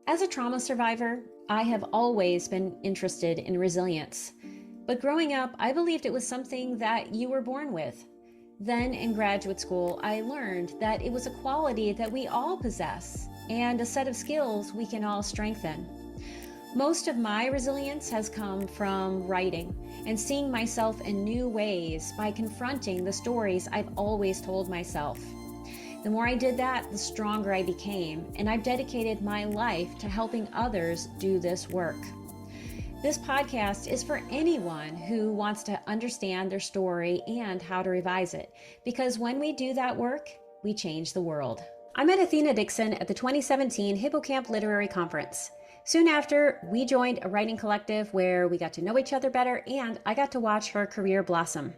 As a trauma survivor, I have always been interested in resilience. But growing up, I believed it was something that you were born with. Then in graduate school, I learned that it was a quality that we all possess and a set of skills we can all strengthen. Most of my resilience has come from writing and seeing myself in new ways by confronting the stories I've always told myself. The more I did that, the stronger I became, and I've dedicated my life to helping others do this work. This podcast is for anyone who wants to understand their story and how to revise it, because when we do that work, we change the world. I met Athena Dixon at the 2017 Hippocamp Literary Conference. Soon after, we joined a writing collective where we got to know each other better, and I got to watch her career blossom.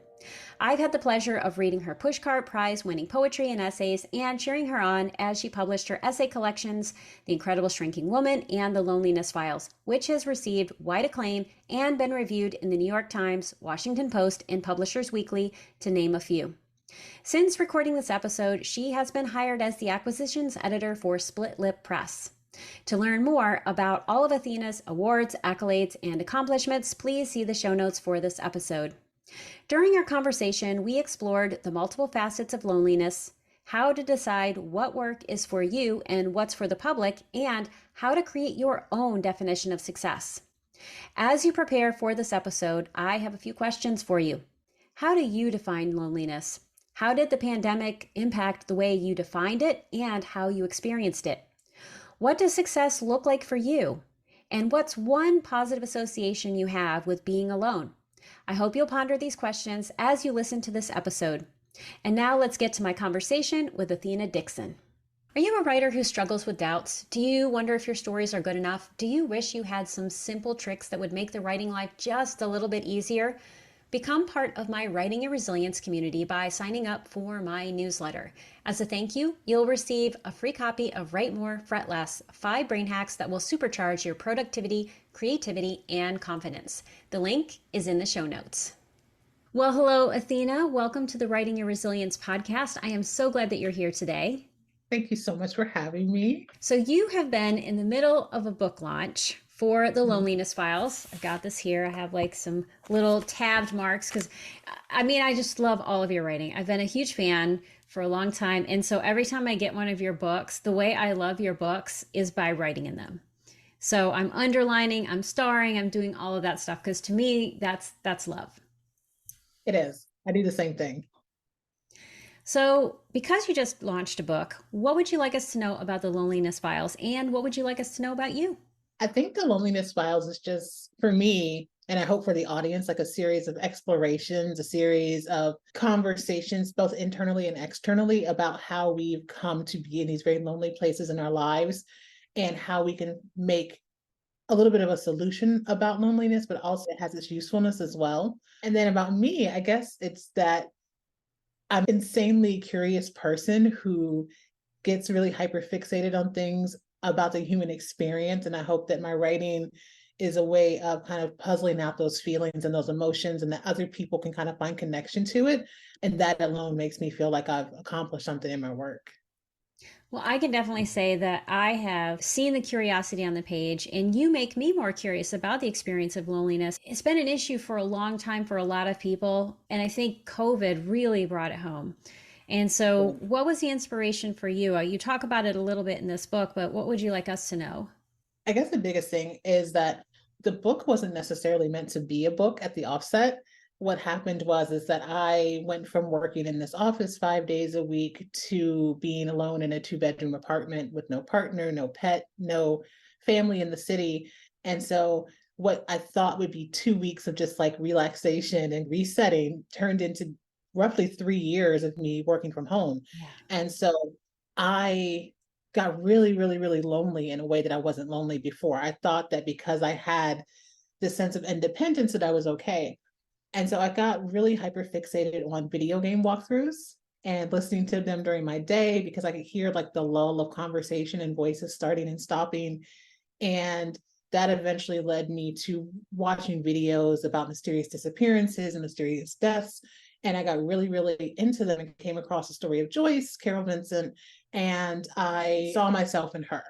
I've had the pleasure of reading her Pushcart Prize-winning poetry and essays and cheering her on as she published her essay collections, The Incredible Shrinking Woman and The Loneliness Files, which has received wide acclaim and been reviewed in the New York Times, Washington Post, and Publishers Weekly, to name a few. Since recording this episode, she has been hired as the acquisitions editor for Split Lip Press. To learn more about all of Athena's awards, accolades, and accomplishments, please see the show notes for this episode. During our conversation, we explored the multiple facets of loneliness, how to decide what work is for you and what's for the public, and how to create your own definition of success. As you prepare for this episode, I have a few questions for you. How do you define loneliness? How did the pandemic impact the way you defined it and how you experienced it? What does success look like for you? And what's one positive association you have with being alone? I hope you'll ponder these questions as you listen to this episode. And now let's get to my conversation with Athena Dixon. Are you a writer who struggles with doubts? Do you wonder if your stories are good enough? Do you wish you had some simple tricks that would make the writing life just a little bit easier? Become part of my Writing and Resilience community by signing up for my newsletter. As a thank you, you'll receive a free copy of Write More, Fret Less, 5 brain hacks that will supercharge your productivity, creativity, and confidence. The link is in the show notes. Well, hello, Athena. Welcome to the Writing and Resilience podcast. I am so glad that you're here today. Thank you so much for having me. So you have been in the middle of a book launch for The Loneliness Files. I've got this here. I have like some little tabbed marks because I just love all of your writing. I've been a huge fan for a long time. And so every time I get one of your books, the way I love your books is by writing in them. So I'm underlining, I'm starring, I'm doing all of that stuff because to me, that's love. It is. I do the same thing. So because you just launched a book, what would you like us to know about The Loneliness Files? And what would you like us to know about you? I think The Loneliness Files is just, for me, and I hope for the audience, like a series of explorations, a series of conversations, both internally and externally, about how we've come to be in these very lonely places in our lives and how we can make a little bit of a solution about loneliness, but also it has its usefulness as well. And then about me, I guess it's that I'm an insanely curious person who gets really hyper fixated on things about the human experience. And I hope that my writing is a way of kind of puzzling out those feelings and those emotions and that other people can kind of find connection to it. And that alone makes me feel like I've accomplished something in my work. Well, I can definitely say that I have seen the curiosity on the page, and you make me more curious about the experience of loneliness. It's been an issue for a long time for a lot of people, and I think COVID really brought it home. And so what was the inspiration for you? You talk about it a little bit in this book, but what would you like us to know? I guess the biggest thing is that the book wasn't necessarily meant to be a book at the offset. What happened is that I went from working in this office 5 days a week to being alone in a 2-bedroom apartment with no partner, no pet, no family in the city. And so what I thought would be 2 weeks of just like relaxation and resetting turned into roughly 3 years of me working from home. Yeah. And so I got really, really, really lonely in a way that I wasn't lonely before. I thought that because I had this sense of independence that I was okay. And so I got really hyper fixated on video game walkthroughs and listening to them during my day because I could hear like the lull of conversation and voices starting and stopping. And that eventually led me to watching videos about mysterious disappearances and mysterious deaths. And I got really, really into them and came across the story of Joyce Carol Vincent, and I saw myself in her.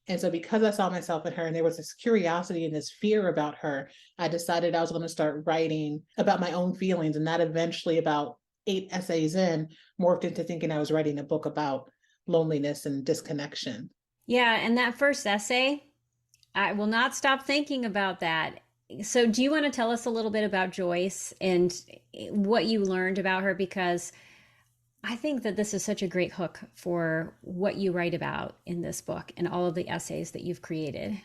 And so because I saw myself in her and there was this curiosity and this fear about her, I decided I was going to start writing about my own feelings. And that eventually, about 8 essays in, morphed into thinking I was writing a book about loneliness and disconnection. Yeah, and that first essay, I will not stop thinking about that. So, do you want to tell us a little bit about Joyce and what you learned about her? Because I think that this is such a great hook for what you write about in this book and all of the essays that you've created.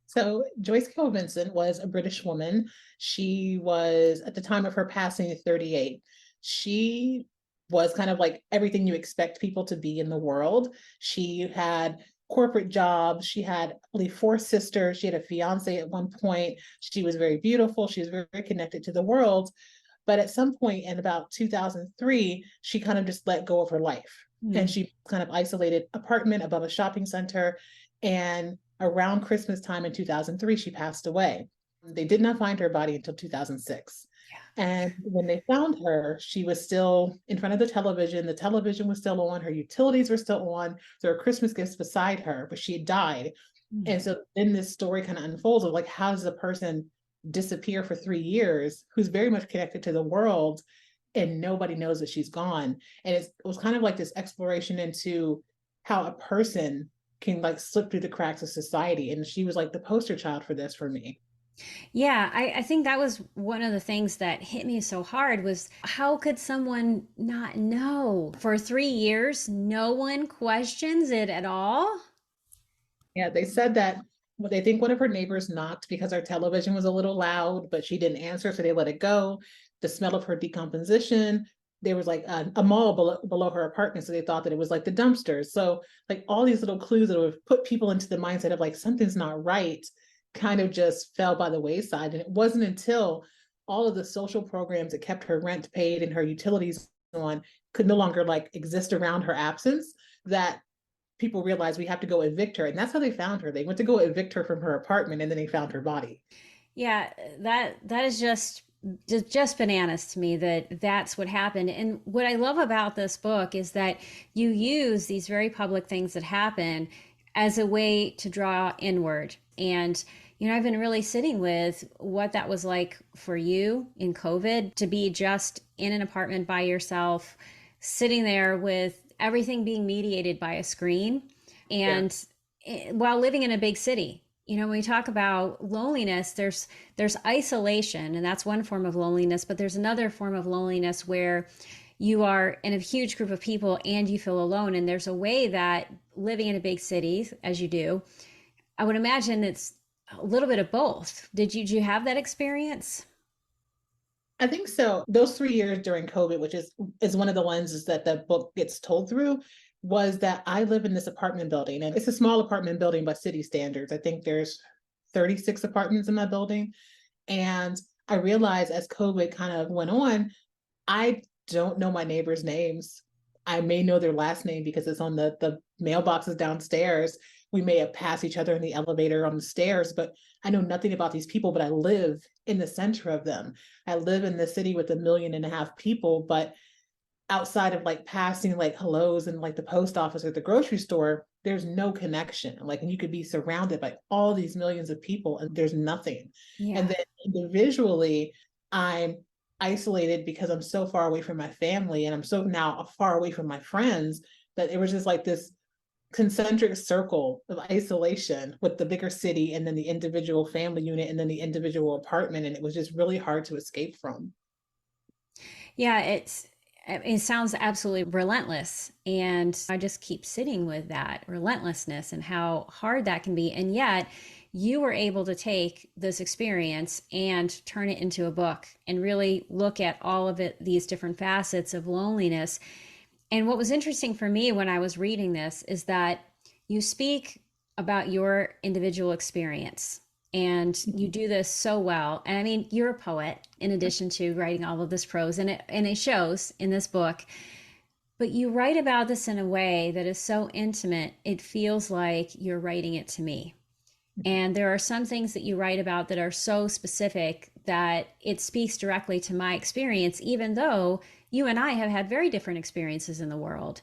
So Joyce Carol Vincent was a British woman. She was, at the time of her passing, 38. She was kind of like everything you expect people to be in the world. She had corporate jobs. She had, I believe, 4 sisters. She had a fiance at one point. She was very beautiful. She was very, very connected to the world. But at some point in about 2003, she kind of just let go of her life. And Mm. she kind of isolated apartment above a shopping center. And around Christmas time in 2003, she passed away. They did not find her body until 2006. And when they found her, she was still in front of the television. The television was still on. Her utilities were still on. There were Christmas gifts beside her, but she had died. Mm. And so then this story kind of unfolds of like, how does a person disappear for 3 years who's very much connected to the world and nobody knows that she's gone? And it was kind of like this exploration into how a person can like slip through the cracks of society. And she was like the poster child for this for me. Yeah, I think that was one of the things that hit me so hard was how could someone not know? For 3 years, no one questions it at all? Yeah, they said that well, they think one of her neighbors knocked because our television was a little loud, but she didn't answer, so they let it go. The smell of her decomposition. There was like a mall below her apartment, so they thought that it was like the dumpsters. So like all these little clues that would put people into the mindset of like something's not right, kind of just fell by the wayside. And it wasn't until all of the social programs that kept her rent paid and her utilities on could no longer like exist around her absence that people realized we have to go evict her. And that's how they found her. They went to go evict her from her apartment and then they found her body. Yeah, that is just bananas to me that that's what happened. And what I love about this book is that you use these very public things that happen as a way to draw inward. And I've been really sitting with what that was like for you in COVID to be just in an apartment by yourself, sitting there with everything being mediated by a screen Yeah. and while living in a big city. When we talk about loneliness, there's isolation, and that's one form of loneliness, but there's another form of loneliness where you are in a huge group of people and you feel alone. And there's a way that living in a big city, as you do, I would imagine it's a little bit of both. Did you have that experience? I think so. Those 3 years during COVID, which is one of the lenses that the book gets told through, was that I live in this apartment building, and it's a small apartment building by city standards. I think there's 36 apartments in my building. And I realized as COVID kind of went on, I don't know my neighbors' names. I may know their last name because it's on the mailboxes downstairs. We may have passed each other in the elevator on the stairs, but I know nothing about these people, but I live in the center of them. I live in the city with 1.5 million people, but outside of like passing like hellos and like the post office or the grocery store, there's no connection. Like, and you could be surrounded by all these millions of people and there's nothing. And Yeah. then individually, I'm isolated because I'm so far away from my family and I'm so now far away from my friends that it was just like this concentric circle of isolation with the bigger city and then the individual family unit and then the individual apartment. And it was just really hard to escape from. Yeah, it sounds absolutely relentless. And I just keep sitting with that relentlessness and how hard that can be. And yet, you were able to take this experience and turn it into a book and really look at all of it, these different facets of loneliness. And what was interesting for me when I was reading this is that you speak about your individual experience and you do this so well. And I mean, you're a poet in addition to writing all of this prose, and it shows in this book. But you write about this in a way that is so intimate, it feels like you're writing it to me. And there are some things that you write about that are so specific that it speaks directly to my experience, even though you and I have had very different experiences in the world.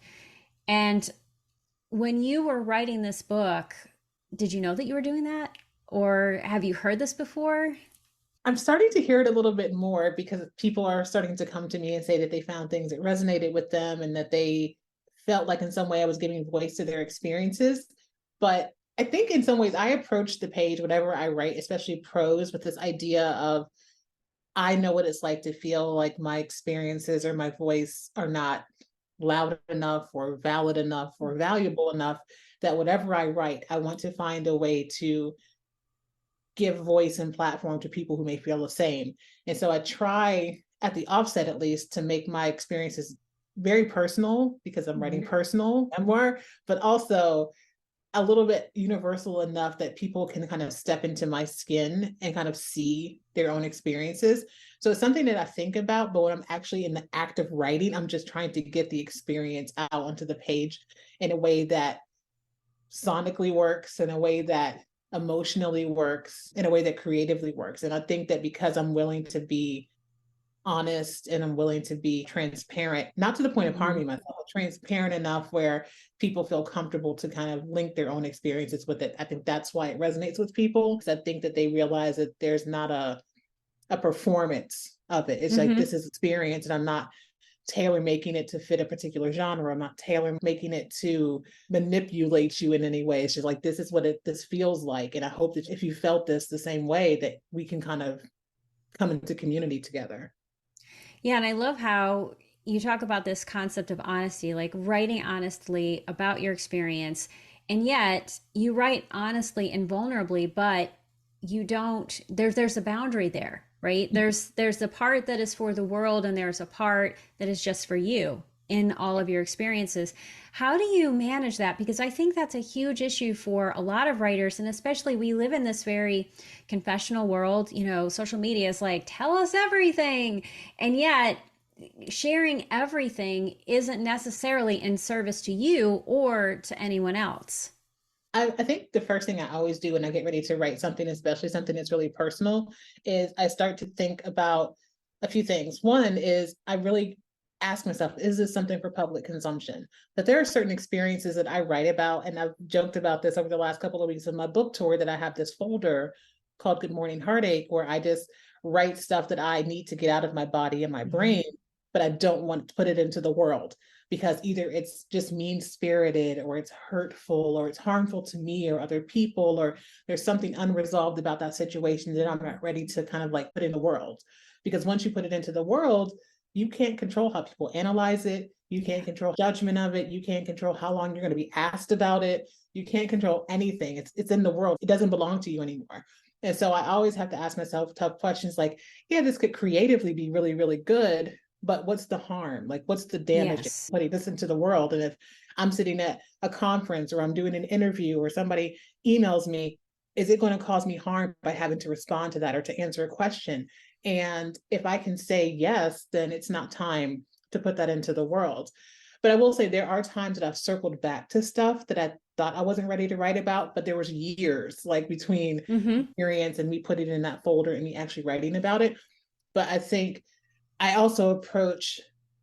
And when you were writing this book, did you know that you were doing that? Or have you heard this before? I'm starting to hear it a little bit more because people are starting to come to me and say that they found things that resonated with them and that they felt like in some way I was giving voice to their experiences. But I think in some ways I approach the page, whatever I write, especially prose, with this idea of I know what it's like to feel like my experiences or my voice are not loud enough or valid enough or valuable enough, that whatever I write, I want to find a way to give voice and platform to people who may feel the same. And so I try at the offset, at least, to make my experiences very personal because I'm writing personal memoir, but also a little bit universal enough that people can kind of step into my skin and kind of see their own experiences. So it's something that I think about, but when I'm actually in the act of writing, I'm just trying to get the experience out onto the page in a way that sonically works, in a way that emotionally works, in a way that creatively works. And I think that because I'm willing to be honest and I'm willing to be transparent, not to the point of Mm-hmm. harming myself, but transparent enough where people feel comfortable to kind of link their own experiences with it. I think that's why it resonates with people, because I think that they realize that there's not a performance of it. It's like Mm-hmm. this is experience, and I'm not tailor making it to fit a particular genre. I'm not tailor making it to manipulate you in any way. It's just like this is what this feels like. And I hope that if you felt this the same way, that we can kind of come into community together. Yeah, and I love how you talk about this concept of honesty, like writing honestly about your experience. And yet you write honestly and vulnerably, but you don't there's a boundary there, right? There's the part that is for the world and there's a part that is just for you in all of your experiences. How do you manage that? Because I think that's a huge issue for a lot of writers, and especially we live in this very confessional world. Social media is like, tell us everything. And yet, sharing everything isn't necessarily in service to you or to anyone else. I think the first thing I always do when I get ready to write something, especially something that's really personal, is I start to think about a few things. One is I really ask myself, is this something for public consumption? But there are certain experiences that I write about, and I've joked about this over the last couple of weeks of my book tour, that I have this folder called Good Morning Heartache, where I just write stuff that I need to get out of my body and my Mm-hmm. brain, but I don't want to put it into the world because either it's just mean spirited or it's hurtful or it's harmful to me or other people, or there's something unresolved about that situation that I'm not ready to kind of like put in the world. Because once you put it into the world, you can't control how people analyze it. You Yeah. can't control judgment of it. You can't control how long you're going to be asked about it. You can't control anything. It's in the world. It doesn't belong to you anymore. And so I always have to ask myself tough questions like, yeah, this could creatively be really, really good, but what's the harm? Like, what's the damage of Yes. putting this into the world? And if I'm sitting at a conference or I'm doing an interview or somebody emails me, is it going to cause me harm by having to respond to that or to answer a question? And if I can say yes, then it's not time to put that into the world. But I will say there are times that I've circled back to stuff that I thought I wasn't ready to write about, but there was years like between Mm-hmm. experience and me putting it in that folder and me actually writing about it. But I think I also approach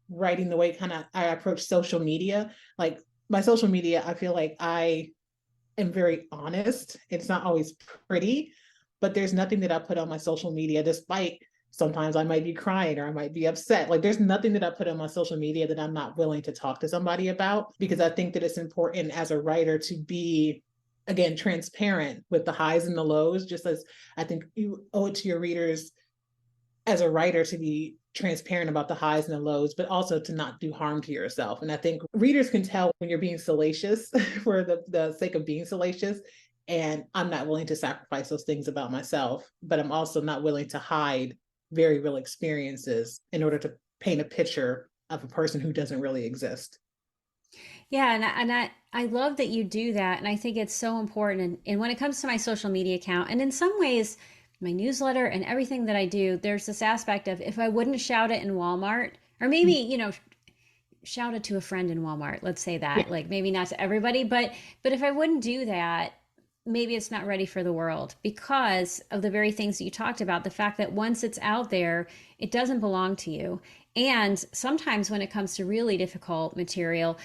writing the way kind of I approach social media. Like my social media, I feel like I am very honest. It's not always pretty, but there's nothing that I put on my social media, despite sometimes I might be crying or I might be upset. Like there's nothing that I put on my social media that I'm not willing to talk to somebody about, because I think that it's important as a writer to be, again, transparent with the highs and the lows, just as I think you owe it to your readers as a writer to be transparent about the highs and the lows, but also to not do harm to yourself. And I think readers can tell when you're being salacious for the sake of being salacious. And I'm not willing to sacrifice those things about myself, but I'm also not willing to hide very real experiences in order to paint a picture of a person who doesn't really exist. Yeah, and I love that you do that, and I think it's so important. And when it comes to my social media account, and in some ways, my newsletter and everything that I do, there's this aspect of if I wouldn't shout it in Walmart, or maybe shout it to a friend in Walmart. Let's say Yeah. that, like maybe not to everybody, but if I wouldn't do that, maybe it's not ready for the world because of the very things that you talked about. The fact that once it's out there, it doesn't belong to you. And sometimes when it comes to really difficult material,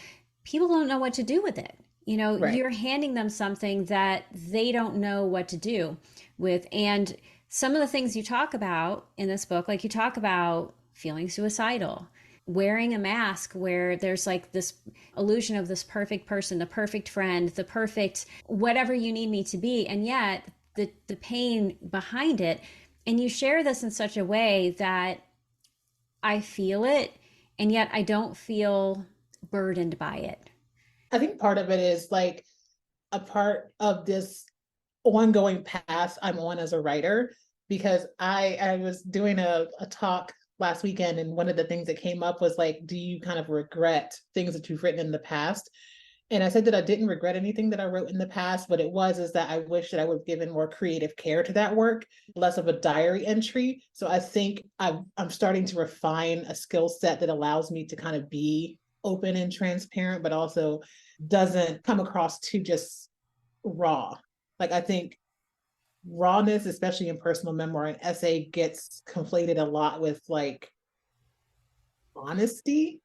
people don't know what to do with it. Right. You're handing them something that they don't know what to do with. And some of the things you talk about in this book, like you talk about feeling suicidal, wearing a mask where there's like this illusion of this perfect person, the perfect friend, the perfect whatever you need me to be. And yet the pain behind it. And you share this in such a way that I feel it, and yet I don't feel burdened by it. I think part of it is like a part of this ongoing path I'm on as a writer, because I was doing a talk last weekend, and one of the things that came up was like, do you kind of regret things that you've written in the past? And I said that I didn't regret anything that I wrote in the past. What it was is that I wish that I would have given more creative care to that work, less of a diary entry. So I think I'm starting to refine a skill set that allows me to kind of be open and transparent, but also doesn't come across too just raw. Like I think rawness, especially in personal memoir and essay, gets conflated a lot with like honesty.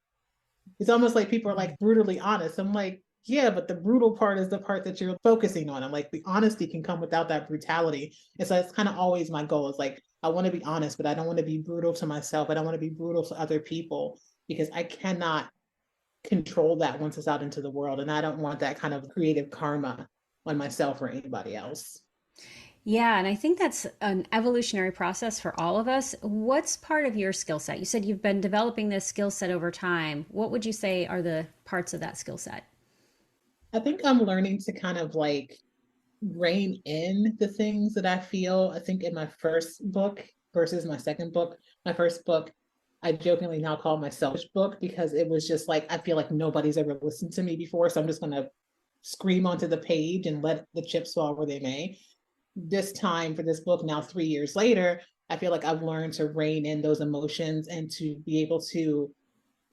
It's almost like people are like brutally honest. I'm like, yeah, but the brutal part is the part that you're focusing on. I'm like, the honesty can come without that brutality. And so it's kind of always my goal is like, I want to be honest, but I don't want to be brutal to myself. I don't want to be brutal to other people because I cannot control that once it's out into the world. And I don't want that kind of creative karma on myself or anybody else. Yeah, and I think that's an evolutionary process for all of us. What's part of your skill set? You said you've been developing this skill set over time. What would you say are the parts of that skill set? I think I'm learning to kind of like rein in the things that I feel. I think in my first book versus my second book, my first book, I jokingly now call my selfish book because it was just like, I feel like nobody's ever listened to me before. So I'm just going to scream onto the page and let the chips fall where they may. This time for this book, now 3 years later, I feel like I've learned to rein in those emotions and to be able to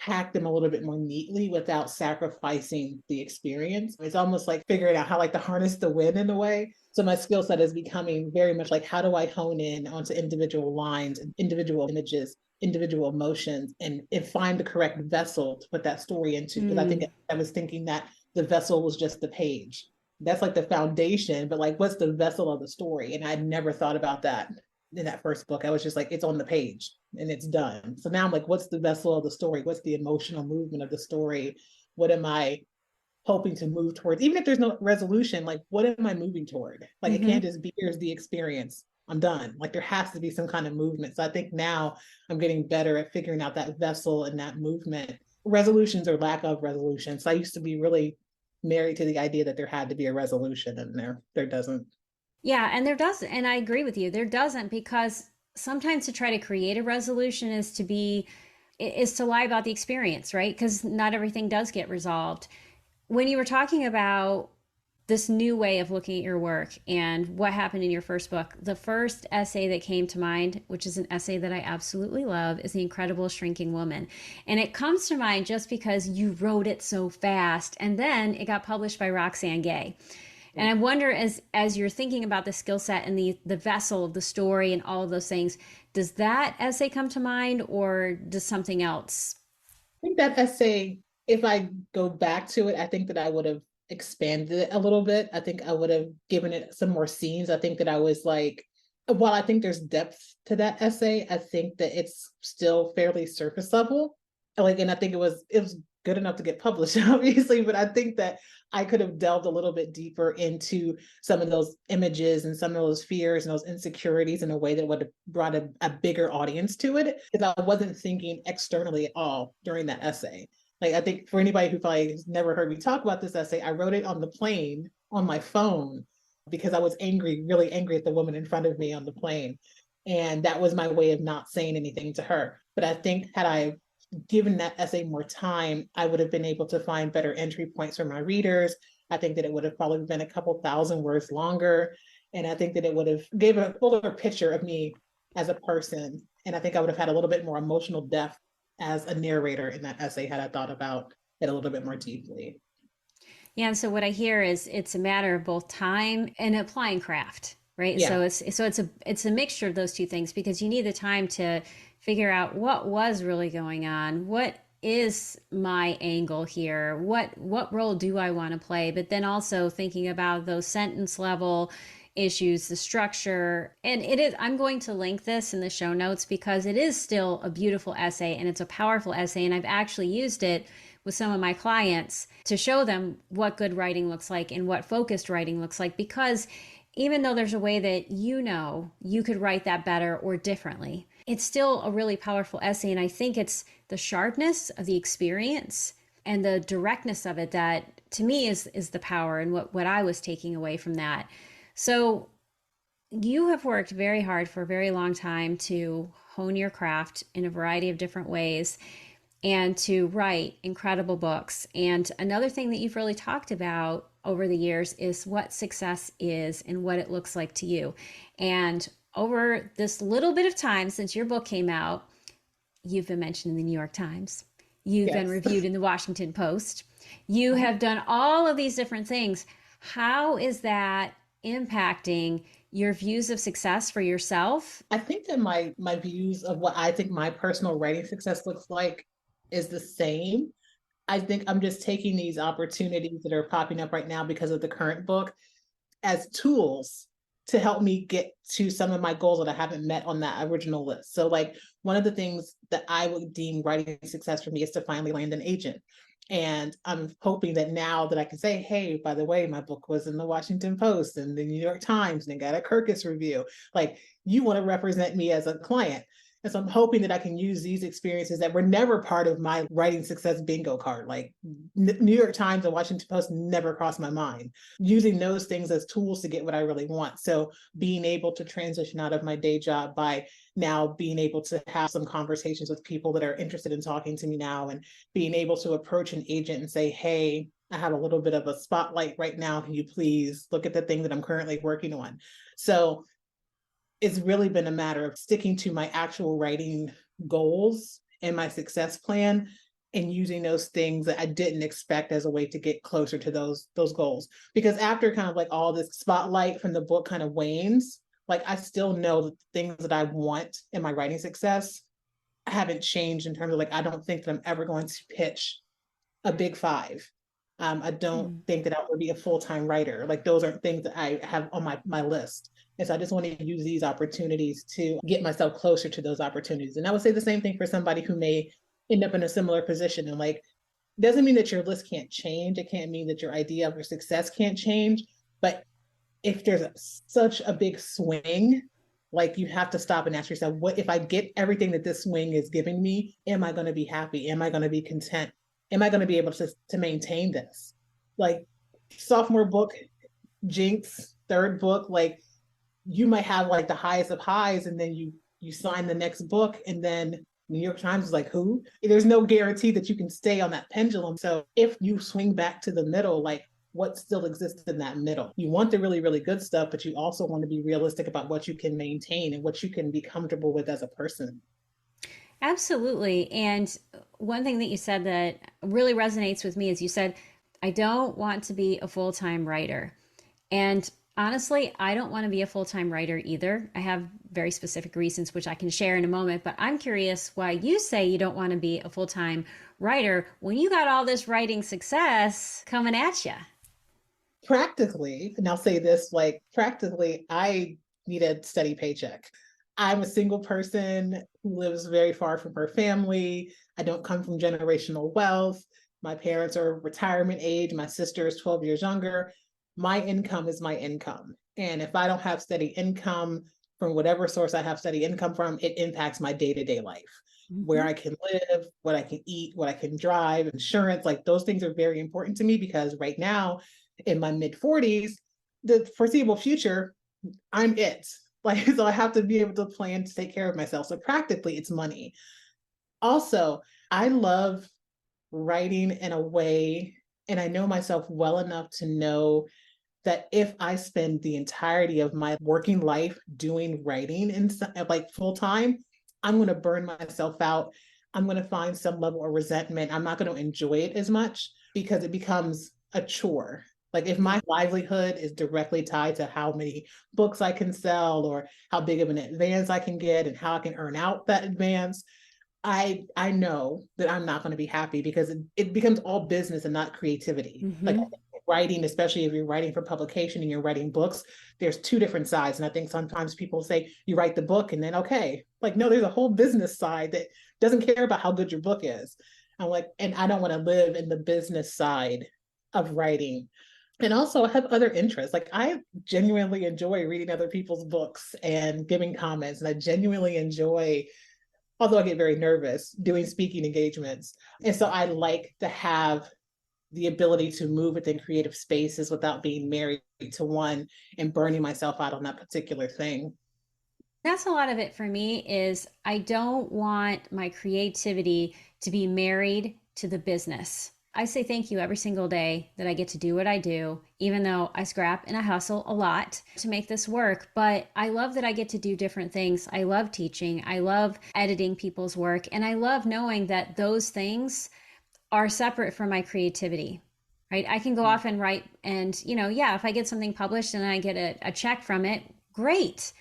pack them a little bit more neatly without sacrificing the experience. It's almost like figuring out how like to harness the wind in a way. So my skill set is becoming very much like, how do I hone in onto individual lines, individual images, individual emotions, and find the correct vessel to put that story into? Because I think Mm. I was thinking that the vessel was just the page. That's like the foundation, but like, what's the vessel of the story? And I'd never thought about that in that first book. I was just like, it's on the page and it's done. So now I'm like, what's the vessel of the story? What's the emotional movement of the story? What am I hoping to move towards? Even if there's no resolution, like what am I moving toward? Like it can't Mm-hmm. just be, here's the experience, I'm done. Like there has to be some kind of movement. So I think now I'm getting better at figuring out that vessel and that movement, resolutions or lack of resolution. So I used to be really married to the idea that there had to be a resolution, and there doesn't. Yeah, and there doesn't, and I agree with you. There doesn't, because sometimes to try to create a resolution is to lie about the experience, right? Because not everything does get resolved. When you were talking about this new way of looking at your work and what happened in your first book, the first essay that came to mind, which is an essay that I absolutely love, is The Incredible Shrinking Woman. And it comes to mind just because you wrote it so fast, and then it got published by Roxane Gay. And I wonder, as you're thinking about the skill set and the vessel of the story and all of those things, does that essay come to mind, or does something else? Think that essay, if I go back to it, I think that I would have expanded it a little bit. I think I would have given it some more scenes. I think that I was like, while I think there's depth to that essay, I think that it's still fairly surface level. Like, and I think it was good enough to get published, obviously, but I think that I could have delved a little bit deeper into some of those images and some of those fears and those insecurities in a way that would have brought a bigger audience to it, because I wasn't thinking externally at all during that essay. Like I think for anybody who probably has never heard me talk about this essay, I wrote it on the plane on my phone because I was angry, really angry at the woman in front of me on the plane. And that was my way of not saying anything to her. But I think had I given that essay more time, I would have been able to find better entry points for my readers. I think that it would have probably been a couple thousand words longer. And I think that it would have gave a fuller picture of me as a person. And I think I would have had a little bit more emotional depth as a narrator in that essay had I thought about it a little bit more deeply. Yeah, and so what I hear is it's a matter of both time and applying craft, right? Yeah. So it's a mixture of those two things, because you need the time to figure out what was really going on, what is my angle here? What role do I want to play? But then also thinking about those sentence level issues, the structure. And it is, I'm going to link this in the show notes because it is still a beautiful essay and it's a powerful essay. And I've actually used it with some of my clients to show them what good writing looks like and what focused writing looks like, because even though there's a way that you could write that better or differently, it's still a really powerful essay. And I think it's the sharpness of the experience and the directness of it that to me is the power and what I was taking away from that. So you have worked very hard for a very long time to hone your craft in a variety of different ways and to write incredible books. And another thing that you've really talked about over the years is what success is and what it looks like to you. And over this little bit of time since your book came out, you've been mentioned in the New York Times. You've been reviewed in the Washington Post. You have done all of these different things. How is that impacting your views of success for yourself? I think that my views of what I think my personal writing success looks like is the same. I think I'm just taking these opportunities that are popping up right now because of the current book as tools to help me get to some of my goals that I haven't met on that original list. So like one of the things that I would deem writing success for me is to finally land an agent. And I'm hoping that now that I can say, hey, by the way, my book was in the Washington Post and the New York Times and it got a Kirkus review. Like, you want to represent me as a client. And so I'm hoping that I can use these experiences that were never part of my writing success bingo card. Like New York Times and Washington Post never crossed my mind. Using those things as tools to get what I really want. So being able to transition out of my day job by now being able to have some conversations with people that are interested in talking to me now, and being able to approach an agent and say, hey, I have a little bit of a spotlight right now. Can you please look at the thing that I'm currently working on? So it's really been a matter of sticking to my actual writing goals and my success plan and using those things that I didn't expect as a way to get closer to those goals. Because after kind of like all this spotlight from the book kind of wanes, like I still know the things that I want in my writing success haven't changed in terms of like, I don't think that I'm ever going to pitch a big five. I don't think that I would be a full-time writer. Like those aren't things that I have on my list. And so I just want to use these opportunities to get myself closer to those opportunities. And I would say the same thing for somebody who may end up in a similar position. And like, doesn't mean that your list can't change. It can't mean that your idea of your success can't change. But if there's such a big swing, like you have to stop and ask yourself, what if I get everything that this swing is giving me, am I going to be happy? Am I going to be content? Am I going to be able to maintain this? Like sophomore book, jinx, third book, like you might have like the highest of highs, and then you sign the next book, and then New York Times is like, who? There's no guarantee that you can stay on that pendulum. So if you swing back to the middle, like what still exists in that middle? You want the really, really good stuff, but you also want to be realistic about what you can maintain and what you can be comfortable with as a person. Absolutely. And one thing that you said that really resonates with me is you said, I don't want to be a full time writer. And honestly, I don't want to be a full time writer either. I have very specific reasons, which I can share in a moment. But I'm curious why you say you don't want to be a full time writer when you got all this writing success coming at you. Practically, and I'll say this, like practically, I need a steady paycheck. I'm a single person who lives very far from her family. I don't come from generational wealth. My parents are retirement age. My sister is 12 years younger. My income is my income. And if I don't have steady income from whatever source I have steady income from, it impacts my day-to-day life, where I can live, what I can eat, what I can drive, insurance, like those things are very important to me because right now in my mid 40s, the foreseeable future, I'm it. Like, so I have to be able to plan to take care of myself. So practically it's money. Also, I love writing in a way, and I know myself well enough to know that if I spend the entirety of my working life doing writing in like full time, I'm going to burn myself out. I'm going to find some level of resentment. I'm not going to enjoy it as much because it becomes a chore. Like if my livelihood is directly tied to how many books I can sell or how big of an advance I can get and how I can earn out that advance, I know that I'm not going to be happy because it becomes all business and not creativity. Like Mm-hmm. writing, especially if you're writing for publication and you're writing books, there's two different sides. And I think sometimes people say you write the book and then okay, like no, there's a whole business side that doesn't care about how good your book is. I'm like, and I don't want to live in the business side of writing. And also I have other interests. Like I genuinely enjoy reading other people's books and giving comments. And I genuinely enjoy, although I get very nervous, doing speaking engagements. And so I like to have the ability to move within creative spaces without being married to one and burning myself out on that particular thing. That's a lot of it for me is I don't want my creativity to be married to the business. I say thank you every single day that I get to do what I do, even though I scrap and I hustle a lot to make this work. But I love that I get to do different things. I love teaching. I love editing people's work. And I love knowing that those things are separate from my creativity. Right? I can go off and write, and, yeah, if I get something published and I get a check from it, great.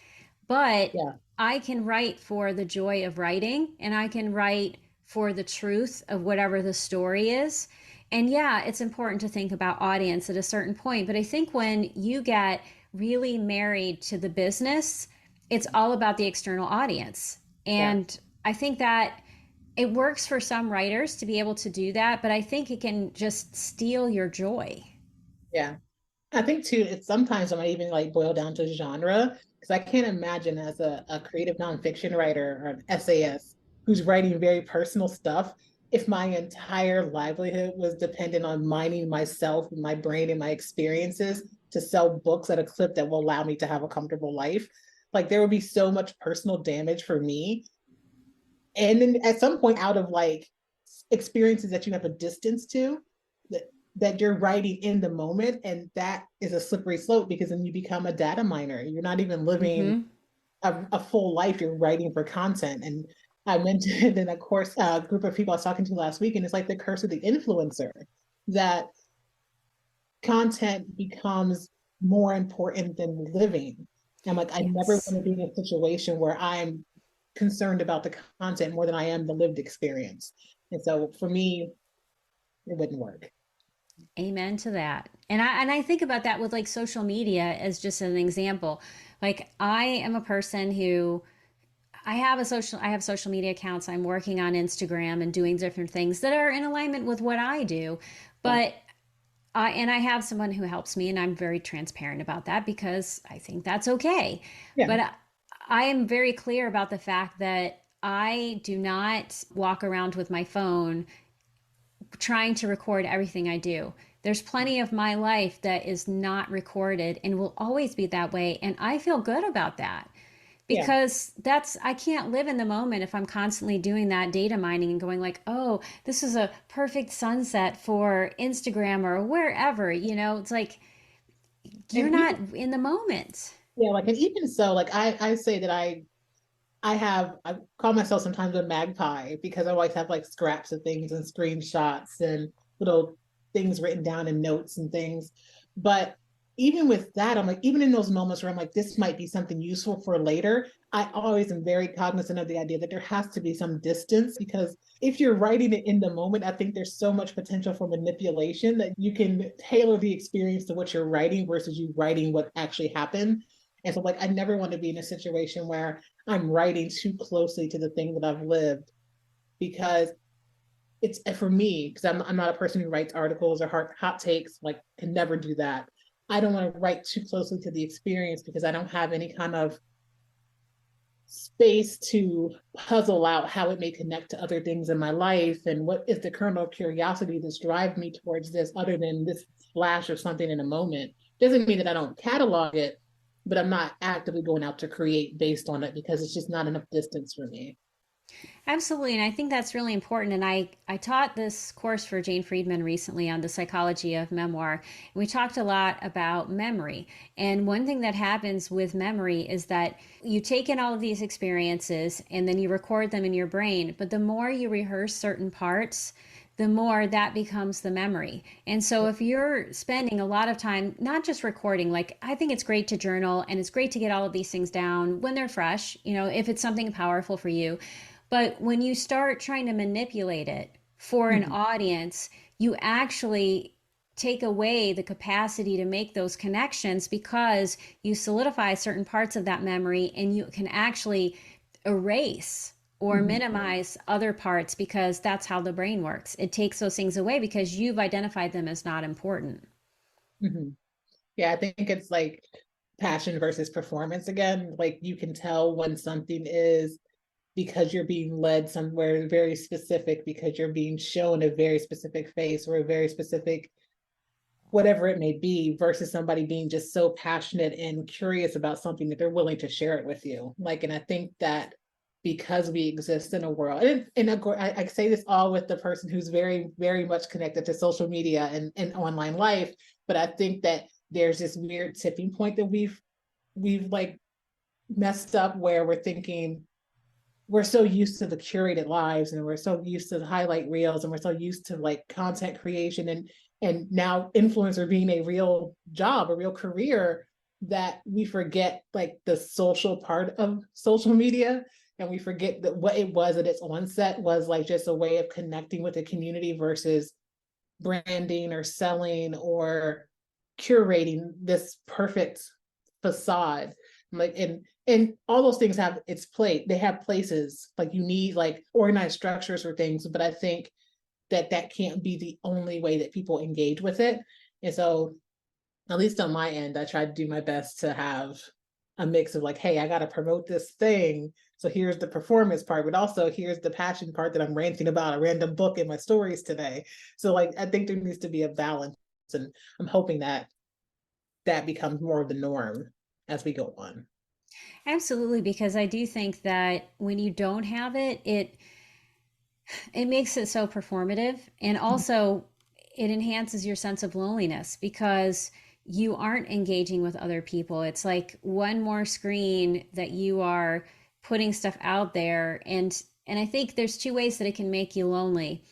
But Yeah. I can write for the joy of writing, and I can write for the truth of whatever the story is. And yeah, it's important to think about audience at a certain point. But I think when you get really married to the business, it's all about the external audience. Yeah. And I think that it works for some writers to be able to do that, but I think it can just steal your joy. Yeah. I think too, it's sometimes I might even like boil down to genre because I can't imagine as a creative nonfiction writer or an essayist who's writing very personal stuff if my entire livelihood was dependent on mining myself and my brain and my experiences to sell books at a clip that will allow me to have a comfortable life. Like there would be so much personal damage for me. And then at some point out of like experiences that you have a distance to, that you're writing in the moment, and that is a slippery slope because then you become a data miner. You're not even living Mm-hmm. a full life. You're writing for content. And I mentioned in a course group of people I was talking to last week, and it's like the curse of the influencer, that content becomes more important than living. I'm like, I never want Yes. to be in a situation where I'm concerned about the content more than I am the lived experience. And so for me, it wouldn't work. Amen to that. And I think about that with like social media as just an example. Like I am a person who I have social media accounts. I'm working on Instagram and doing different things that are in alignment with what I do. Yeah. But and I have someone who helps me, and I'm very transparent about that because I think that's okay. Yeah. But I am very clear about the fact that I do not walk around with my phone trying to record everything I do. There's plenty of my life that is not recorded and will always be that way. And I feel good about that Yeah. because I can't live in the moment if I'm constantly doing that data mining and going like, oh, this is a perfect sunset for Instagram or wherever, it's like you're And not even, in the moment. yeah, like, and even so, like, I say that I call myself sometimes a magpie because I always have like scraps of things and screenshots and little things written down in notes and things. But even with that, I'm like, even in those moments where I'm like, this might be something useful for later, I always am very cognizant of the idea that there has to be some distance because if you're writing it in the moment, I think there's so much potential for manipulation that you can tailor the experience to what you're writing versus you writing what actually happened. And so, like, I never want to be in a situation where I'm writing too closely to the thing that I've lived because it's for me, because I'm not a person who writes articles or hot takes, like, can never do that. I don't want to write too closely to the experience because I don't have any kind of space to puzzle out how it may connect to other things in my life and what is the kernel of curiosity that's drive me towards this other than this flash or something in a moment. Doesn't mean that I don't catalog it, but I'm not actively going out to create based on it because it's just not enough distance for me. Absolutely. And I think that's really important. And I taught this course for Jane Friedman recently on the psychology of memoir. And we talked a lot about memory. And one thing that happens with memory is that you take in all of these experiences and then you record them in your brain. But the more you rehearse certain parts, the more that becomes the memory. And so if you're spending a lot of time not just recording, like I think it's great to journal and it's great to get all of these things down when they're fresh, if it's something powerful for you. But when you start trying to manipulate it for an Mhm. audience, you actually take away the capacity to make those connections because you solidify certain parts of that memory and you can actually erase or Mhm. minimize other parts because that's how the brain works. It takes those things away because you've identified them as not important. Mhm. Yeah, I think it's like passion versus performance again. Like you can tell when something is because you're being led somewhere very specific, because you're being shown a very specific face or a very specific whatever it may be, versus somebody being just so passionate and curious about something that they're willing to share it with you. Like, and I think that because we exist in a world, and I say this all with the person who's very, very much connected to social media and online life, but I think that there's this weird tipping point that we've like messed up where we're thinking we're so used to the curated lives and we're so used to the highlight reels and we're so used to like content creation and now influencer being a real job, a real career, that we forget like the social part of social media, and we forget that what it was at its onset was like just a way of connecting with the community versus branding or selling or curating this perfect facade. Like, and all those things have its plate, they have places, like you need like organized structures for things, but I think that that can't be the only way that people engage with it. And so at least on my end, I try to do my best to have a mix of like, hey, I got to promote this thing, so here's the performance part, but also here's the passion part that I'm ranting about a random book in my stories today. So like I think there needs to be a balance, and I'm hoping that that becomes more of the norm as we go on. Absolutely, because I do think that when you don't have it, it makes it so performative, and also it enhances your sense of loneliness because you aren't engaging with other people. It's like one more screen that you are putting stuff out there, and I think there's two ways that it can make you lonely.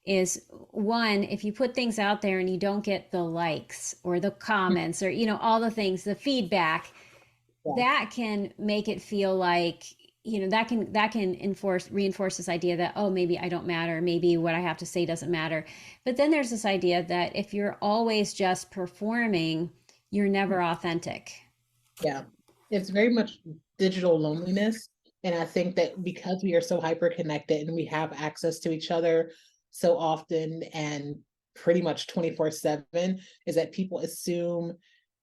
Is one, if you put things out there and you don't get the likes or the comments or all the things, the feedback, Yeah. that can make it feel like that can enforce reinforce this idea that, oh, maybe I don't matter, maybe what I have to say doesn't matter. But then there's this idea that if you're always just performing, you're never authentic. Yeah. It's very much digital loneliness. And I think that because we are so hyper connected and we have access to each other so often and pretty much 24/7, is that people assume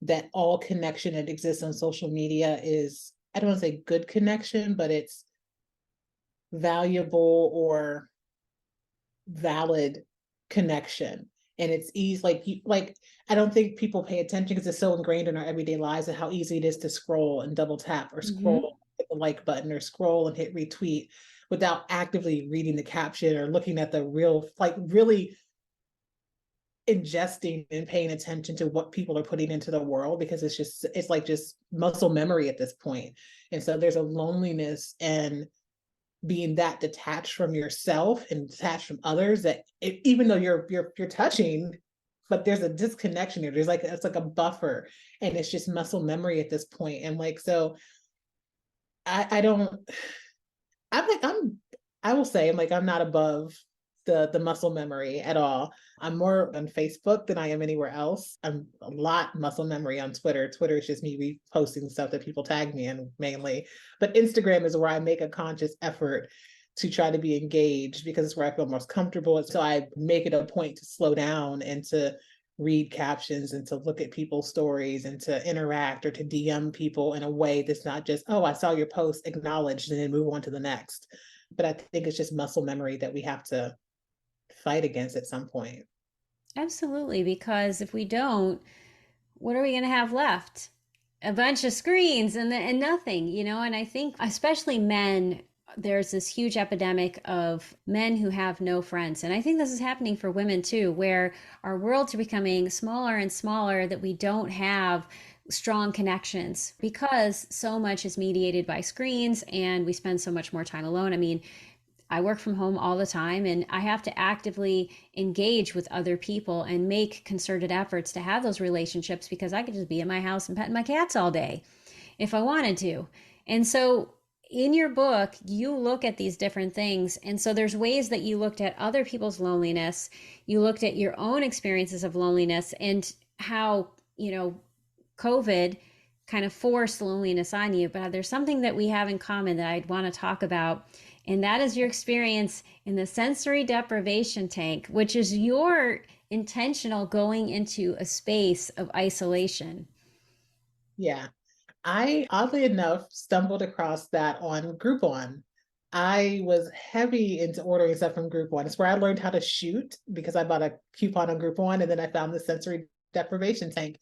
that all connection that exists on social media is, I don't want to say good connection, but it's valuable or valid connection. And it's easy, like you like, I don't think people pay attention because it's so ingrained in our everyday lives and how easy it is to scroll and double tap or Mm-hmm. scroll, hit the like button or scroll and hit retweet without actively reading the caption or looking at the real, like really ingesting and paying attention to what people are putting into the world, because it's like just muscle memory at this point. And so there's a loneliness and being that detached from yourself and detached from others, that even though you're touching, but there's a disconnection here. There's like, it's like a buffer, and it's just muscle memory at this point. And like, so I don't, I'm like, I will say, I'm like, I'm not above the muscle memory at all. I'm more on Facebook than I am anywhere else. I'm a lot muscle memory on Twitter. Twitter is just me reposting stuff that people tag me in mainly. But Instagram is where I make a conscious effort to try to be engaged because it's where I feel most comfortable. So I make it a point to slow down and to read captions and to look at people's stories and to interact or to DM people in a way that's not just, oh, I saw your post, acknowledged, and then move on to the next. But I think it's just muscle memory that we have to fight against at some point. Absolutely, because if we don't, what are we going to have left? A bunch of screens and nothing, and I think especially men, there's this huge epidemic of men who have no friends, and I think this is happening for women too, where our worlds are becoming smaller and smaller, that we don't have strong connections because so much is mediated by screens and we spend so much more time alone. I mean, I work from home all the time and I have to actively engage with other people and make concerted efforts to have those relationships because I could just be in my house and petting my cats all day if I wanted to. And so in your book, you look at these different things. And so there's ways that you looked at other people's loneliness. You looked at your own experiences of loneliness and how, COVID kind of forced loneliness on you. But there's something that we have in common that I'd want to talk about. And that is your experience in the sensory deprivation tank, which is your intentional going into a space of isolation. Yeah. I, oddly enough, stumbled across that on Groupon. I was heavy into ordering stuff from Groupon. It's where I learned how to shoot because I bought a coupon on Groupon and then I found the sensory deprivation tank.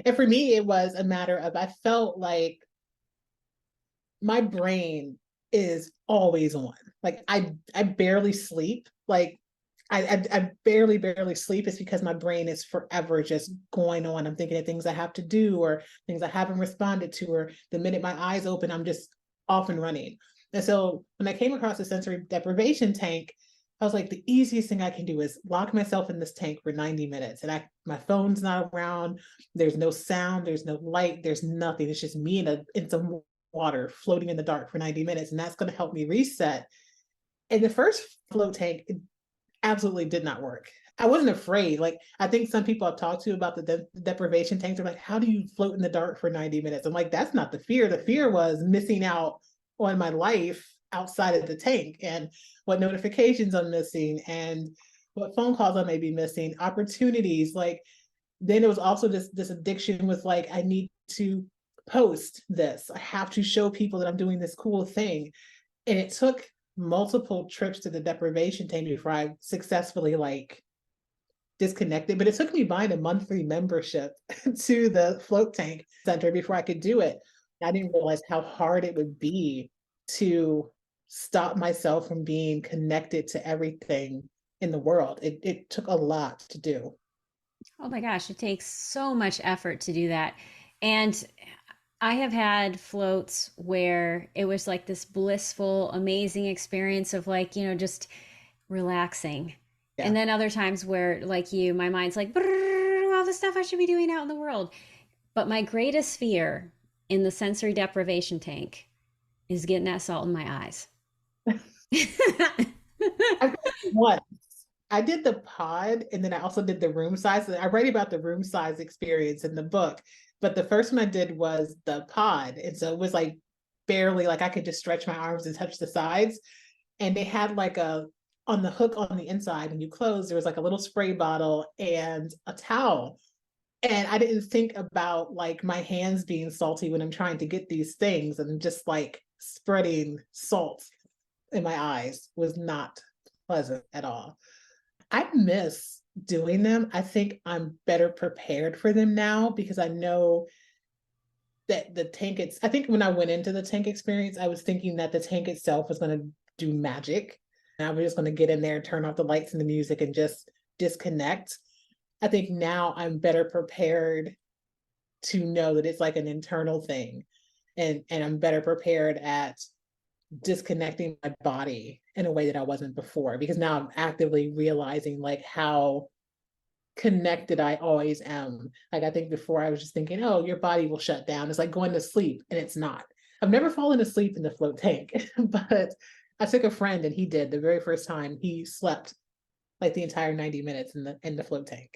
And for me, it was a matter of I felt like my brain is always on. Like I barely sleep. Like I barely sleep. It's because my brain is forever just going on. I'm thinking of things I have to do or things I haven't responded to, or the minute my eyes open, I'm just off and running. And so when I came across the sensory deprivation tank, I was like, the easiest thing I can do is lock myself in this tank for 90 minutes. And my phone's not around. There's no sound, there's no light, there's nothing. It's just me in some water floating in the dark for 90 minutes. And that's going to help me reset. And the first float tank, it absolutely did not work. I wasn't afraid. Like, I think some people I've talked to about the deprivation tanks are like, how do you float in the dark for 90 minutes? I'm like, that's not the fear. The fear was missing out on my life outside of the tank and what notifications I'm missing and what phone calls I may be missing, opportunities. Like, then it was also this addiction with like, I need to post this. I have to show people that I'm doing this cool thing. And it took multiple trips to the deprivation tank before I successfully like disconnected. But it took me buying a monthly membership to the float tank center before I could do it. I didn't realize how hard it would be to stop myself from being connected to everything in the world. It took a lot to do. Oh my gosh, it takes so much effort to do that. And I have had floats where it was like this blissful, amazing experience of like, just relaxing. Yeah. And then other times where, like you, my mind's like, all the stuff I should be doing out in the world. But my greatest fear in the sensory deprivation tank is getting that salt in my eyes. I've done it once. I did the pod and then I also did the room size. I write about the room size experience in the book, but the first one I did was the pod. And so it was like barely like I could just stretch my arms and touch the sides. And they had like on the hook on the inside, when you close, there was like a little spray bottle and a towel. And I didn't think about like my hands being salty when I'm trying to get these things, and just like spreading salt in my eyes was not pleasant at all. I miss doing them. I think I'm better prepared for them now because I know that the tank, I think when I went into the tank experience, I was thinking that the tank itself was going to do magic. And I was just going to get in there, turn off the lights and the music and just disconnect. I think now I'm better prepared to know that it's like an internal thing. And I'm better prepared at disconnecting my body in a way that I wasn't before, because now I'm actively realizing like how connected I always am. Like, I think before I was just thinking, oh, your body will shut down. It's like going to sleep, and it's not. I've never fallen asleep in the float tank, but I took a friend and he did. The very first time he slept like the entire 90 minutes in the float tank.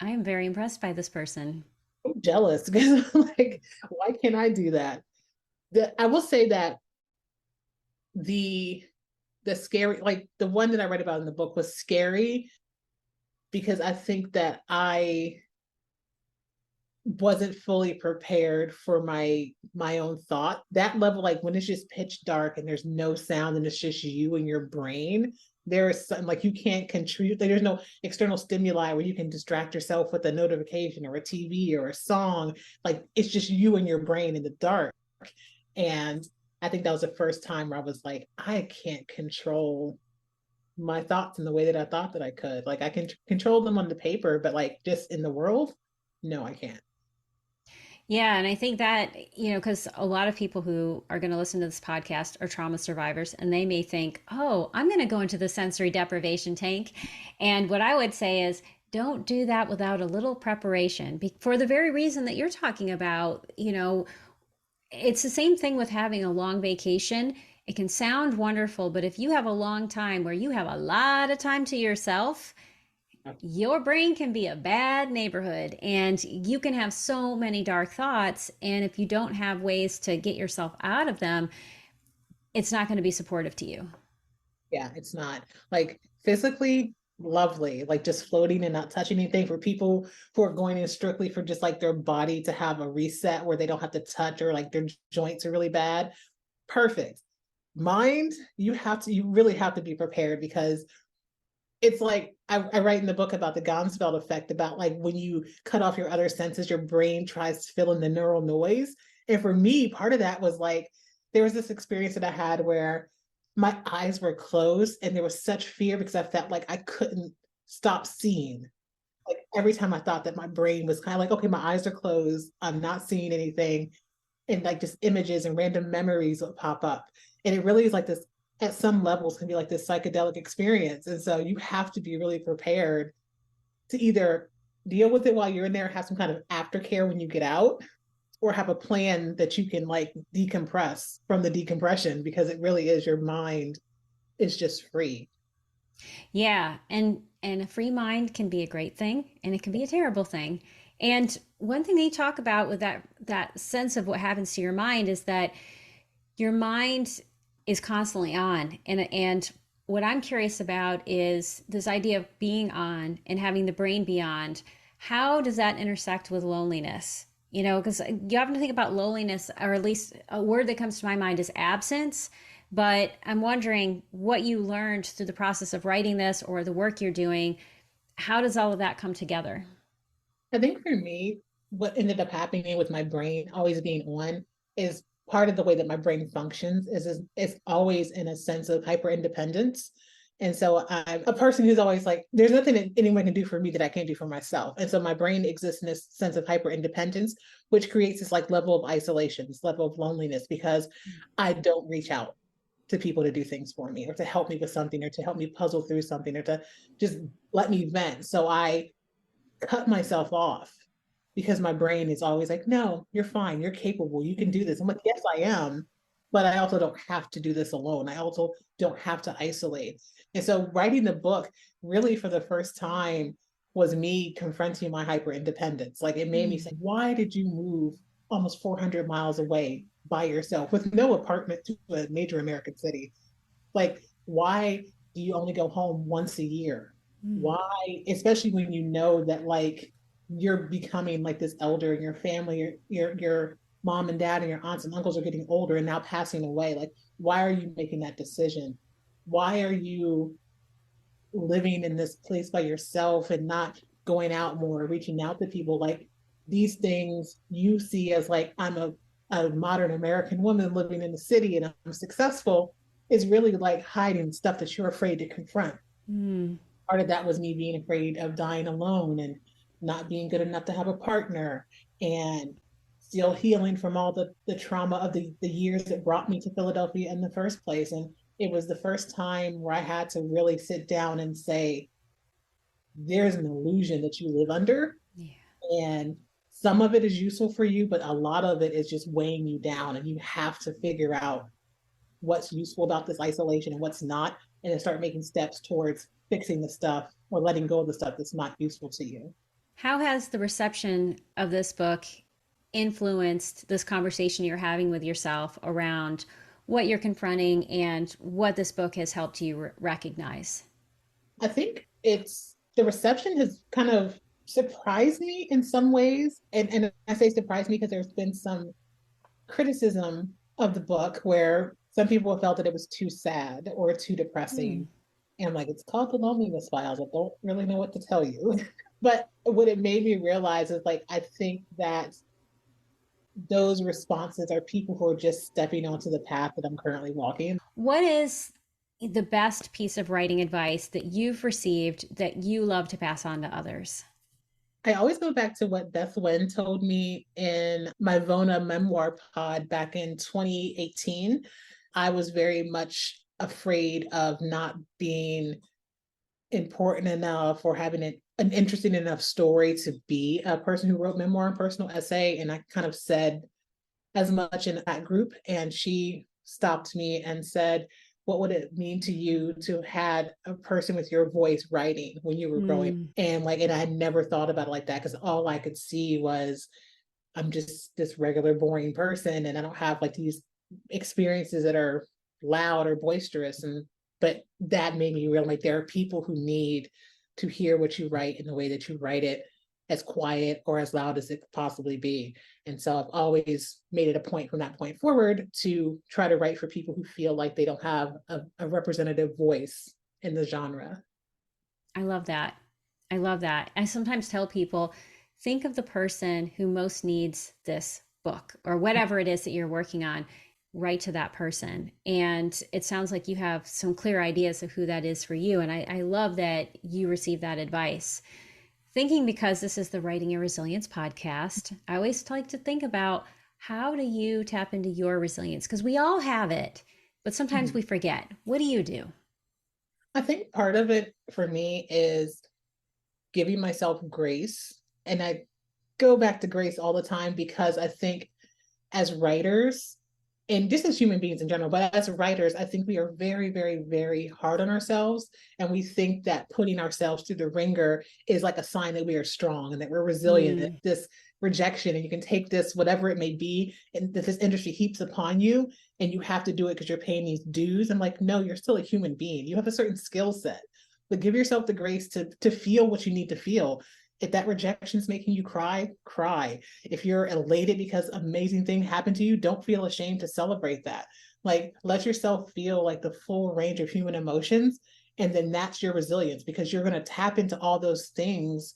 I am very impressed by this person. I'm jealous because I'm like, why can't I do that? I will say that the scary, like the one that I read about in the book was scary because I think that I wasn't fully prepared for my own thought. That level, like when it's just pitch dark and there's no sound and it's just you and your brain, there is something like you can't contribute. Like, there's no external stimuli where you can distract yourself with a notification or a TV or a song. Like, it's just you and your brain in the dark. And I think that was the first time where I was like, I can't control my thoughts in the way that I thought that I could. Like, I can control them on the paper, but like just in the world, no, I can't. Yeah, and I think that, because a lot of people who are going to listen to this podcast are trauma survivors, and they may think, oh, I'm going to go into the sensory deprivation tank. And what I would say is, don't do that without a little preparation for the very reason that you're talking about. It's the same thing with having a long vacation. it can sound wonderful, but if you have a long time where you have a lot of time to yourself, your brain can be a bad neighborhood and you can have so many dark thoughts. And if you don't have ways to get yourself out of them, it's not going to be supportive to you. Yeah, it's not like physically lovely, like just floating and not touching anything for people who are going in strictly for just like their body to have a reset where they don't have to touch or like their joints are really bad. Perfect. Mind, you really have to be prepared because it's like I write in the book about the Gansfeld effect, about like when you cut off your other senses, your brain tries to fill in the neural noise. And for me, part of that was like there was this experience that I had where my eyes were closed and there was such fear because I felt like I couldn't stop seeing. Like every time I thought that my brain was kind of like, okay, my eyes are closed, I'm not seeing anything, and like just images and random memories would pop up. And it really is like this, at some levels, can be like this psychedelic experience. And so you have to be really prepared to either deal with it while you're in there, have some kind of aftercare when you get out, or have a plan that you can like decompress from the decompression, because it really is, your mind is just free. Yeah, and a free mind can be a great thing and it can be a terrible thing. And one thing they talk about with that sense of what happens to your mind is that your mind is constantly on. And what I'm curious about is this idea of being on and having the brain be on. How does that intersect with loneliness? You know, because you often think about loneliness, or at least a word that comes to my mind is absence. But I'm wondering what you learned through the process of writing this or the work you're doing. How does all of that come together? I think for me, what ended up happening with my brain always being on is part of the way that my brain functions is it's always in a sense of hyper independence. And so I'm a person who's always like, there's nothing that anyone can do for me that I can't do for myself. And so my brain exists in this sense of hyper independence, which creates this like level of isolation, this level of loneliness, because I don't reach out to people to do things for me or to help me with something or to help me puzzle through something or to just let me vent. So I cut myself off because my brain is always like, no, you're fine, you're capable, you can do this. I'm like, yes, I am, but I also don't have to do this alone. I also don't have to isolate. And so writing the book really for the first time was me confronting my hyper independence. Like it made me say, why did you move almost 400 miles away by yourself with no apartment to a major American city? Like, why do you only go home once a year? Mm. Why, especially when you know that like you're becoming like this elder in your family, your mom and dad and your aunts and uncles are getting older and now passing away. Like, why are you making that decision? Why are you living in this place by yourself and not going out more, reaching out to people? Like these things you see as like, I'm a modern American woman living in the city and I'm successful, is really like hiding stuff that you're afraid to confront. Mm. Part of that was me being afraid of dying alone and not being good enough to have a partner, and still healing from all the trauma of the years that brought me to Philadelphia in the first place. And it was the first time where I had to really sit down and say, there's an illusion that you live under. Yeah. And some of it is useful for you, but a lot of it is just weighing you down. And you have to figure out what's useful about this isolation and what's not, and then start making steps towards fixing the stuff or letting go of the stuff that's not useful to you. How has the reception of this book influenced this conversation you're having with yourself around what you're confronting and what this book has helped you recognize? I think it's the reception has kind of surprised me in some ways. And I say surprised me because there's been some criticism of the book where some people have felt that it was too sad or too Hmm. depressing. And I'm like, it's called the Loneliness Files. I don't really know what to tell you. But what it made me realize is like, I think that those responses are people who are just stepping onto the path that I'm currently walking. What is the best piece of writing advice that you've received that you love to pass on to others? I always go back to what Beth Wen told me in my V.O.N.A memoir pod back in 2018. I was very much afraid of not being important enough or having an interesting enough story to be a person who wrote memoir and personal essay. And I kind of said as much in that group. And she stopped me and said, what would it mean to you to have had a person with your voice writing when you were growing? And I had never thought about it like that, because all I could see was I'm just this regular boring person, and I don't have like these experiences that are loud or boisterous. But that made me realize like there are people who need to hear what you write in the way that you write it, as quiet or as loud as it could possibly be. And so I've always made it a point from that point forward to try to write for people who feel like they don't have a representative voice in the genre. I love that. I love that. I sometimes tell people, think of the person who most needs this book or whatever it is that you're working on. Write to that person. And it sounds like you have some clear ideas of who that is for you. And I love that you received that advice. Thinking, because this is the Writing and Resilience podcast, I always like to think about, how do you tap into your resilience? Because we all have it, but sometimes we forget. What do you do? I think part of it for me is giving myself grace. And I go back to grace all the time, because I think as writers, and just as human beings in general, but as writers, I think we are very, very, very hard on ourselves. And we think that putting ourselves through the ringer is like a sign that we are strong and that we're resilient. And this rejection, and you can take this, whatever it may be, and that this industry heaps upon you, and you have to do it because you're paying these dues. I'm like, no, you're still a human being. You have a certain skill set, but give yourself the grace to feel what you need to feel. If that rejection is making you cry, cry. If you're elated because amazing thing happened to you, don't feel ashamed to celebrate that. Like, let yourself feel like the full range of human emotions. And then that's your resilience, because you're going to tap into all those things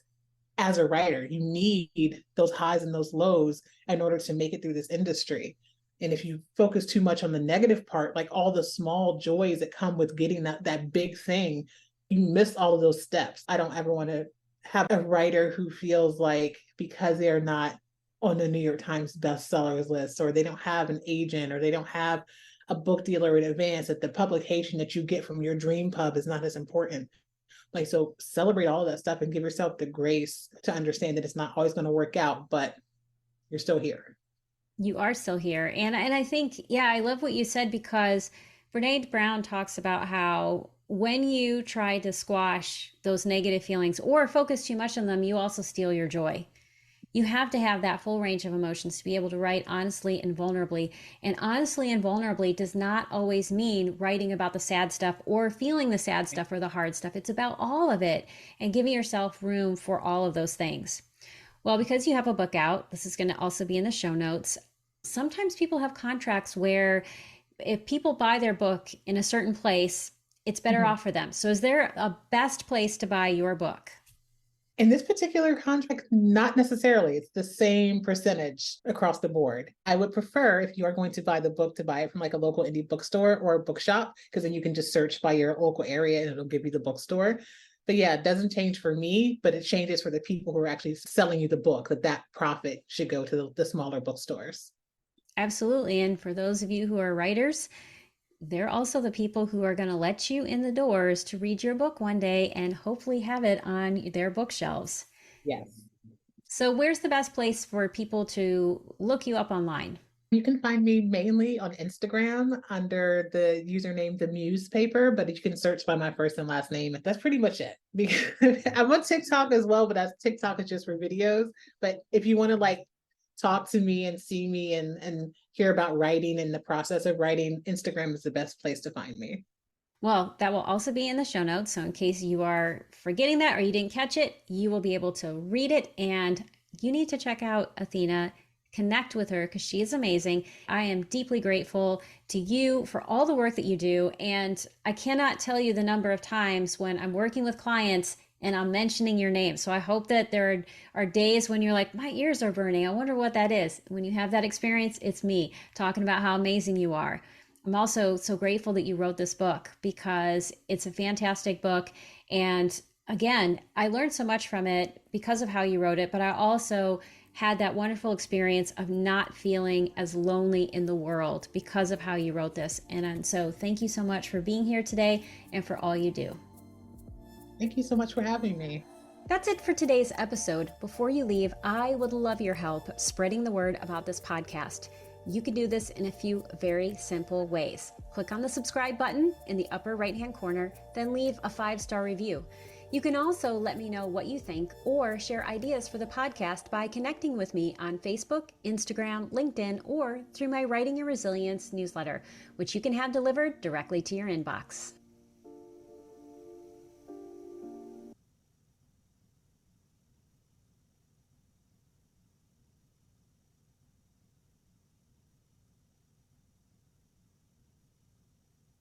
as a writer. You need those highs and those lows in order to make it through this industry. And if you focus too much on the negative part, like all the small joys that come with getting that big thing, you miss all of those steps. I don't ever want to have a writer who feels like because they're not on the New York Times bestsellers list, or they don't have an agent, or they don't have a book dealer in advance, that the publication that you get from your dream pub is not as important. Like, so celebrate all of that stuff and give yourself the grace to understand that it's not always going to work out, but you're still here. You are still here. And I think, yeah, I love what you said, because Brene Brown talks about how when you try to squash those negative feelings or focus too much on them, you also steal your joy. You have to have that full range of emotions to be able to write honestly and vulnerably. And honestly and vulnerably does not always mean writing about the sad stuff or feeling the sad stuff or the hard stuff. It's about all of it and giving yourself room for all of those things. Well, because you have a book out, this is going to also be in the show notes. Sometimes people have contracts where if people buy their book in a certain place, it's better off for them. So is there a best place to buy your book? In this particular contract, not necessarily. It's the same percentage across the board. I would prefer, if you are going to buy the book, to buy it from like a local indie bookstore or a bookshop, because then you can just search by your local area and it'll give you the bookstore. But yeah, it doesn't change for me, but it changes for the people who are actually selling you the book, that profit should go to the smaller bookstores. Absolutely. And for those of you who are writers, they're also the people who are going to let you in the doors to read your book one day and hopefully have it on their bookshelves. Yes. So where's the best place for people to look you up online? You can find me mainly on Instagram under the username The Muse Paper, but you can search by my first and last name. That's pretty much it. Because I'm on TikTok as well, but that's TikTok is just for videos. But if you want to like talk to me and see me and hear about writing and the process of writing, Instagram is the best place to find me. Well, that will also be in the show notes. So in case you are forgetting that or you didn't catch it, you will be able to read it. And you need to check out Athena, connect with her, because she is amazing. I am deeply grateful to you for all the work that you do. And I cannot tell you the number of times when I'm working with clients and I'm mentioning your name. So I hope that there are days when you're like, my ears are burning. I wonder what that is. When you have that experience, it's me talking about how amazing you are. I'm also so grateful that you wrote this book, because it's a fantastic book. And again, I learned so much from it because of how you wrote it, but I also had that wonderful experience of not feeling as lonely in the world because of how you wrote this. And so thank you so much for being here today and for all you do. Thank you so much for having me. That's it for today's episode. Before you leave, I would love your help spreading the word about this podcast. You can do this in a few very simple ways. Click on the subscribe button in the upper right-hand corner, then leave a 5-star review. You can also let me know what you think or share ideas for the podcast by connecting with me on Facebook, Instagram, LinkedIn, or through my Writing and Resilience newsletter, which you can have delivered directly to your inbox.